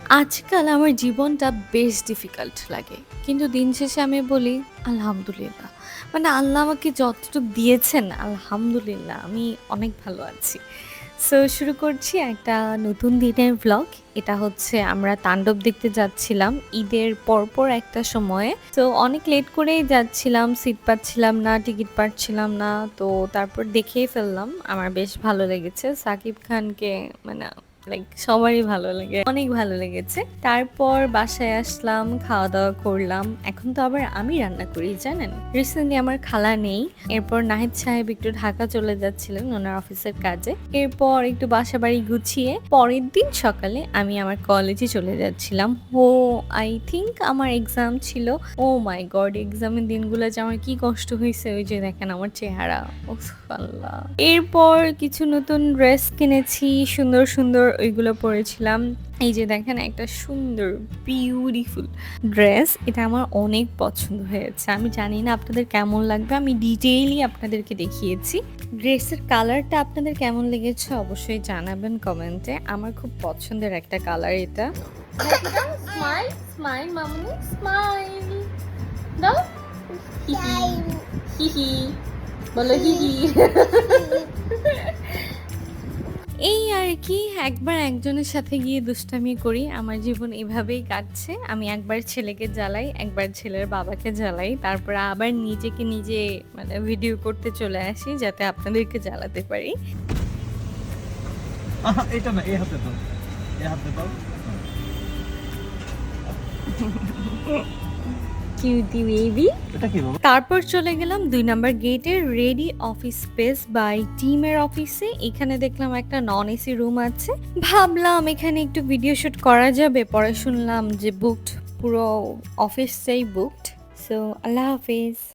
আজকাল আমার জীবনটা বেশ ডিফিকাল্ট লাগে। কিন্তু দিন শেষে আমি বলি, আলহামদুলিল্লাহ। মানে আল্লাহ আমাকে যতটুক দিয়েছেন, আলহামদুলিল্লাহ আমি অনেক ভালো আছি। সো শুরু করছি একটা নতুন দিনের ভ্লগ। এটা হচ্ছে আমরা তাণ্ডব দেখতে যাচ্ছিলাম ঈদের পরপর একটা সময়ে। তো অনেক লেট করেই যাচ্ছিলাম, সিট পাচ্ছিলাম না, টিকিট পাচ্ছিলাম না। তো তারপর দেখেই ফেললাম। আমার বেশ ভালো লেগেছে। সাকিব খানকে মানে লাইক সবারই ভালো লাগে। অনেক ভালো লেগেছে। তারপর বাসায় আসলাম, খাওয়া-দাওয়া করলাম। এখন তো আবার আমি রান্না করি জানেন? রিসেন্টলি আমার খালা নেই। এরপর নাহিদ সাহেব একটু ঢাকা চলে যাচ্ছিলেন ওনার অফিসের কাজে। এরপর একটু বাসাবাড়ি গুছিয়ে পরের দিন সকালে আমি আমার কলেজে চলে যাচ্ছিলাম। আই থিংক আমার এক্সাম ছিল। ওহ মাই গড! এক্সামের দিনগুলো যে আমার কি কষ্ট হইছে ওই যে দেখেন আমার চেহারা। উফ আল্লাহ! এরপর কিছু নতুন ড্রেস কিনেছি। সুন্দর, সুন্দর ওইগুলো পড়েছিলাম। এই যে দেখেন একটা সুন্দর বিউটিফুল ড্রেস। এটা আমার অনেক পছন্দ হয়েছে। আমি জানি না আপনাদের কেমন লাগবে। আমি ডিটেইলি আপনাদেরকে দেখিয়েছি। ড্রেসের কালারটা আপনাদের কেমন লেগেছে অবশ্যই জানাবেন কমেন্টে। আমার খুব পছন্দের একটা কালার এটা। স্মাইল, স্মাইল মামুনি, স্মাইল। দাও। হিহি, হিহি। বলো হিহি। এই আর কি একবার একজনের সাথে গিয়ে দুষ্টামি করি। আমার জীবন এভাবেই কাটছে। আমি একবার ছেলেকে জ্বালাই, একবার ছেলের বাবাকে জ্বালাই। তারপরে আবার নিজেকে নিজে মানে ভিডিও করতে চলে আসি যাতে আপনাদেরকে জ্বালাতে পারি। এটা না, এই হাতে দাও, এই হাতে দাও। Cutie baby. এটা কি বাবা? তারপর চলে গেলাম ২ নাম্বার গেটের রেডি অফিস স্পেস বাই টিমের অফিসে। এখানে দেখলাম একটা নন এসি রুম আছে। ভাবলাম এখানে একটু ভিডিও শুট করা যাবে। পরে শুনলাম যে বুকড, পুরো অফিসটাই বুকড। সো আল্লাহ হাফেজ।